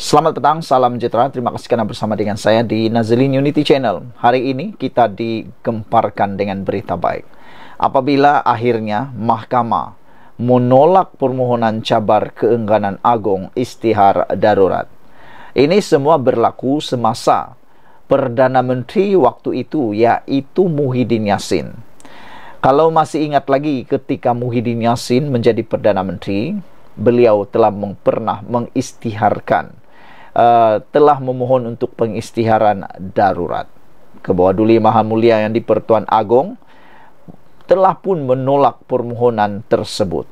Selamat petang, salam sejahtera. Terima kasih karena bersama dengan saya di Nazlin Unity Channel. Hari ini kita digemparkan dengan berita baik. Apabila akhirnya mahkamah menolak permohonan cabar keengganan agung istihar darurat. Ini semua berlaku semasa Perdana Menteri waktu itu, yaitu Muhyiddin Yassin. Kalau masih ingat lagi ketika Muhyiddin Yassin menjadi Perdana Menteri, beliau telah pernah mengistiharkan, telah memohon untuk pengistiharan darurat. Kebawah Duli Maha Mulia yang di-Pertuan Agong telah pun menolak permohonan tersebut.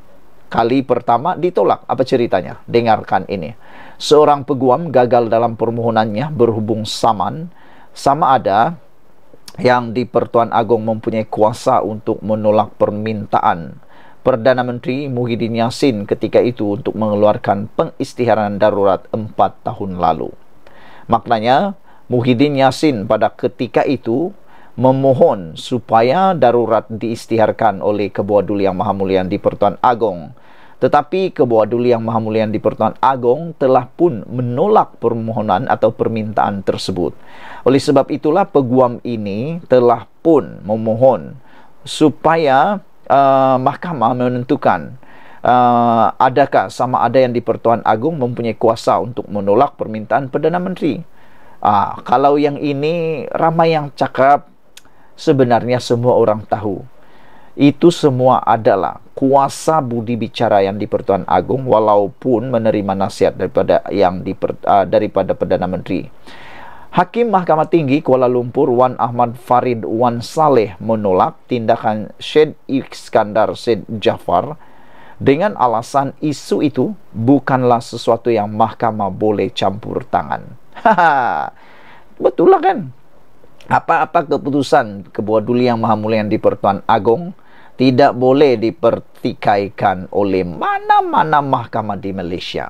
Kali pertama ditolak. Apa ceritanya? Dengarkan ini. Seorang peguam gagal dalam permohonannya berhubung sama ada yang di-Pertuan Agong mempunyai kuasa untuk menolak permintaan Perdana Menteri Muhyiddin Yassin ketika itu untuk mengeluarkan pengistiharan darurat 4 tahun lalu. Maknanya, Muhyiddin Yassin pada ketika itu memohon supaya darurat diistiharkan oleh Kebawah Duli Yang Maha Mulia di-Pertuan Agong. Tetapi Kebawah Duli Yang Maha Mulia di-Pertuan Agong telah pun menolak permohonan atau permintaan tersebut. Oleh sebab itulah peguam ini telah pun memohon supaya mahkamah menentukan adakah sama ada yang di-Pertuan Agong mempunyai kuasa untuk menolak permintaan Perdana Menteri. Kalau yang ini ramai yang cakap, sebenarnya semua orang tahu. Itu semua adalah kuasa budi bicara yang di-Pertuan Agong walaupun menerima nasihat daripada daripada Perdana Menteri. Hakim Mahkamah Tinggi Kuala Lumpur Wan Ahmad Farid Wan Saleh menolak tindakan Syed Iskandar Syed Jaafar dengan alasan isu itu bukanlah sesuatu yang mahkamah boleh campur tangan. Betul lah kan? Apa-apa keputusan Kebawah Duli Yang Maha Mulia di-Pertuan Agong tidak boleh dipertikaikan oleh mana-mana mahkamah di Malaysia.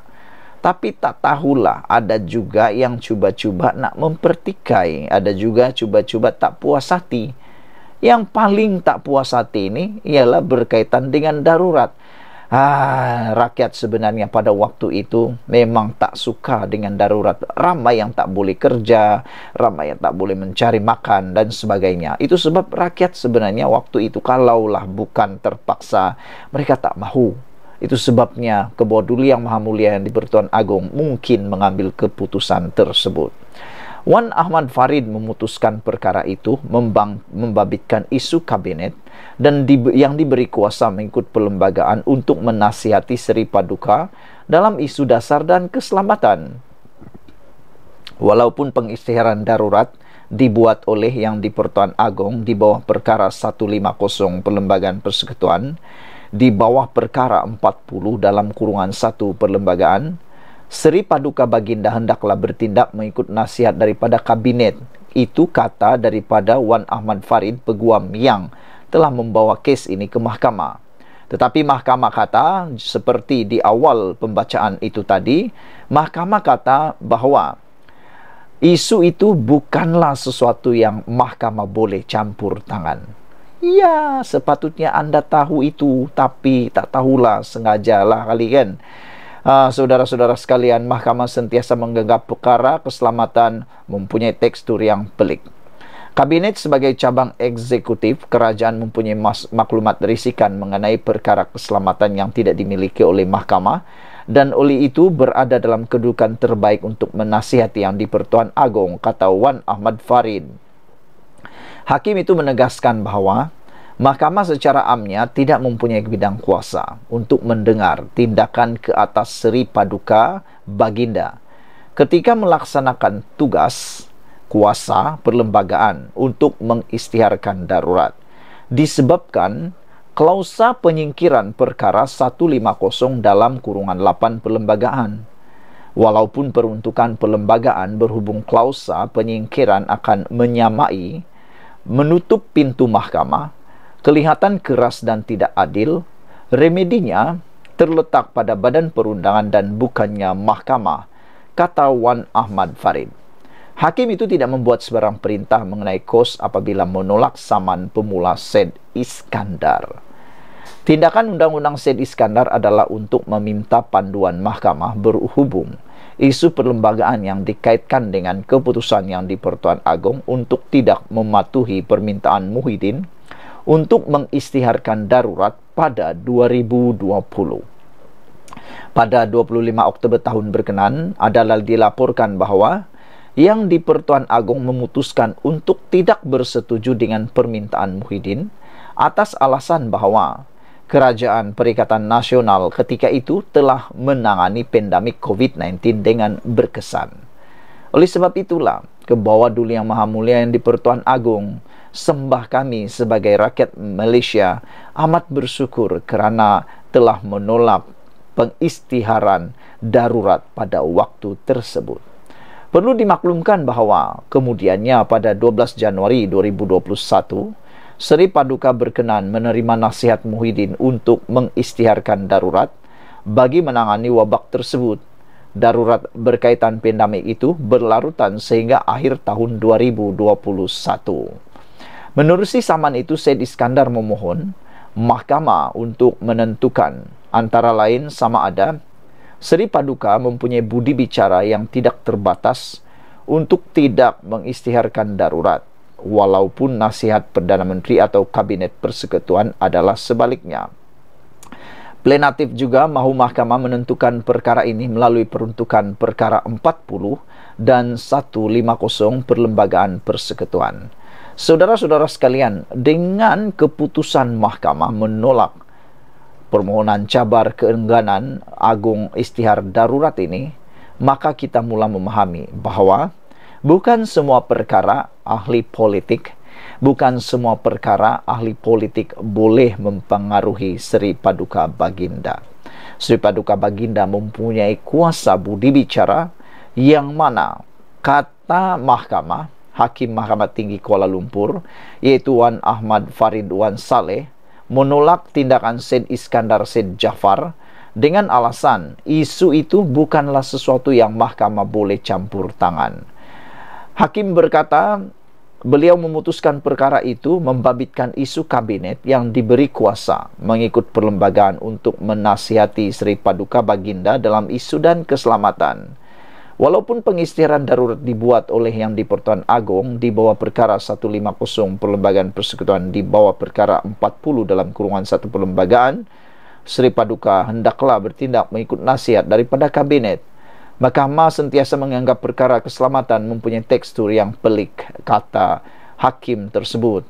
Tapi tak tahulah, ada juga yang cuba-cuba nak mempertikai, ada juga cuba-cuba tak puas hati. Yang paling tak puas hati ini ialah berkaitan dengan darurat. Rakyat sebenarnya pada waktu itu memang tak suka dengan darurat. Ramai yang tak boleh kerja, ramai yang tak boleh mencari makan dan sebagainya. Itu sebab rakyat sebenarnya waktu itu kalaulah bukan terpaksa, mereka tak mahu. Itu sebabnya Kebawah Duli Yang Maha Mulia yang di-Pertuan Agong mungkin mengambil keputusan tersebut. Wan Ahmad Farid memutuskan perkara itu membabitkan isu kabinet dan yang diberi kuasa mengikut perlembagaan untuk menasihati Seri Paduka dalam isu dasar dan keselamatan. Walaupun pengistiharan darurat dibuat oleh yang di-Pertuan Agong di bawah perkara 150 Perlembagaan Persekutuan, di bawah perkara 40 dalam kurungan 1 perlembagaan, Seri Paduka Baginda hendaklah bertindak mengikut nasihat daripada kabinet. Itu kata daripada Wan Ahmad Farid, peguam yang telah membawa kes ini ke mahkamah. Tetapi mahkamah kata, seperti di awal pembacaan itu tadi, mahkamah kata bahawa isu itu bukanlah sesuatu yang mahkamah boleh campur tangan. Ya, sepatutnya anda tahu itu, tapi tak tahulah, sengajalah kali kan. Saudara-saudara sekalian, mahkamah sentiasa menggenggam perkara keselamatan mempunyai tekstur yang pelik. Kabinet sebagai cabang eksekutif kerajaan mempunyai maklumat risikan mengenai perkara keselamatan yang tidak dimiliki oleh mahkamah dan oleh itu berada dalam kedudukan terbaik untuk menasihati yang di-Pertuan Agong, kata Wan Ahmad Farid. Hakim itu menegaskan bahawa mahkamah secara amnya tidak mempunyai bidang kuasa untuk mendengar tindakan ke atas Seri Paduka Baginda ketika melaksanakan tugas kuasa perlembagaan untuk mengistiharkan darurat disebabkan klausa penyingkiran perkara 150 dalam kurungan 8 perlembagaan. Walaupun peruntukan perlembagaan berhubung klausa penyingkiran akan menutup pintu mahkamah, kelihatan keras dan tidak adil, remedinya terletak pada badan perundangan dan bukannya mahkamah, kata Wan Ahmad Farid. Hakim itu tidak membuat sebarang perintah mengenai kos apabila menolak saman pemula Syed Iskandar. Tindakan Undang-Undang Syed Iskandar adalah untuk meminta panduan mahkamah berhubung isu perlembagaan yang dikaitkan dengan keputusan yang di-Pertuan Agong untuk tidak mematuhi permintaan Muhyiddin untuk mengisytiharkan darurat pada 2020. Pada 25 Oktober tahun berkenan adalah dilaporkan bahawa yang di-Pertuan Agong memutuskan untuk tidak bersetuju dengan permintaan Muhyiddin atas alasan bahawa Kerajaan Perikatan Nasional ketika itu telah menangani pandemik COVID-19 dengan berkesan. Oleh sebab itulah, ke bawah Duli Yang Maha Mulia yang di-Pertuan Agong, sembah kami sebagai rakyat Malaysia amat bersyukur kerana telah menolak pengisytiharan darurat pada waktu tersebut. Perlu dimaklumkan bahawa kemudiannya pada 12 Januari 2021, Seri Paduka berkenan menerima nasihat Muhyiddin untuk mengisytiharkan darurat bagi menangani wabak tersebut. Darurat berkaitan pandemik itu berlarutan sehingga akhir tahun 2021. Menerusi saman itu, Syed Iskandar memohon Mahkamah untuk menentukan antara lain sama ada Seri Paduka mempunyai budi bicara yang tidak terbatas untuk tidak mengisytiharkan darurat, walaupun nasihat Perdana Menteri atau Kabinet Persekutuan adalah sebaliknya. Plenatif juga mahu Mahkamah menentukan perkara ini melalui peruntukan perkara 40 dan 150 Perlembagaan Persekutuan. Saudara-saudara sekalian, dengan keputusan Mahkamah menolak permohonan cabar keengganan Agung isytihar darurat ini, maka kita mula memahami bahawa bukan semua perkara ahli politik, bukan semua perkara ahli politik boleh mempengaruhi Seri Paduka Baginda. Seri Paduka Baginda mempunyai kuasa budi bicara yang mana kata Mahkamah, Hakim Mahkamah Tinggi Kuala Lumpur, iaitu Wan Ahmad Farid Wan Saleh, menolak tindakan Syed Iskandar Syed Jaafar dengan alasan isu itu bukanlah sesuatu yang Mahkamah boleh campur tangan. Hakim berkata, beliau memutuskan perkara itu membabitkan isu kabinet yang diberi kuasa mengikut perlembagaan untuk menasihati Seri Paduka Baginda dalam isu dan keselamatan. Walaupun pengisytiharan darurat dibuat oleh Yang di-Pertuan Agong di bawah perkara 150 Perlembagaan Persekutuan di bawah perkara 40 dalam kurungan satu perlembagaan, Seri Paduka hendaklah bertindak mengikut nasihat daripada kabinet. Mahkamah sentiasa menganggap perkara keselamatan mempunyai tekstur yang pelik, kata hakim tersebut.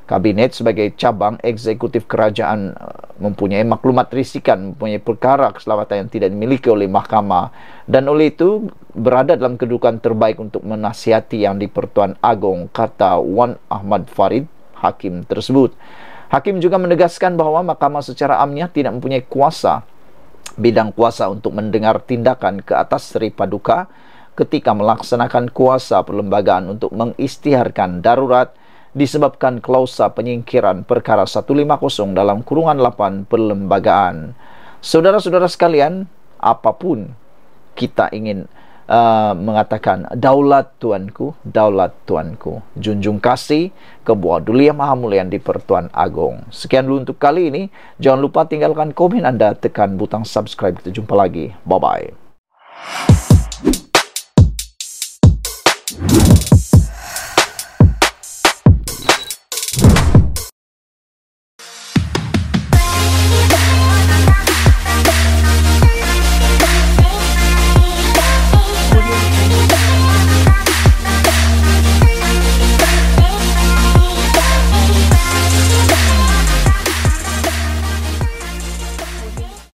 Kabinet sebagai cabang eksekutif kerajaan mempunyai maklumat risikan, mempunyai perkara keselamatan yang tidak dimiliki oleh Mahkamah, dan oleh itu berada dalam kedudukan terbaik untuk menasihati Yang di-Pertuan Agong, kata Wan Ahmad Farid, hakim tersebut. Hakim juga menegaskan bahawa Mahkamah secara amnya tidak mempunyai bidang kuasa untuk mendengar tindakan ke atas Seri Paduka ketika melaksanakan kuasa perlembagaan untuk mengisytiharkan darurat disebabkan klausa penyingkiran perkara 150 dalam kurungan 8 perlembagaan. Saudara-saudara sekalian, apapun kita ingin mengatakan daulat tuanku, junjung kasih ke bawah Duli Yang Maha Mulia yang di-Pertuan Agong. Sekian dulu untuk kali ini. Jangan lupa tinggalkan komen anda, tekan butang subscribe. Kita jumpa lagi. Bye-bye.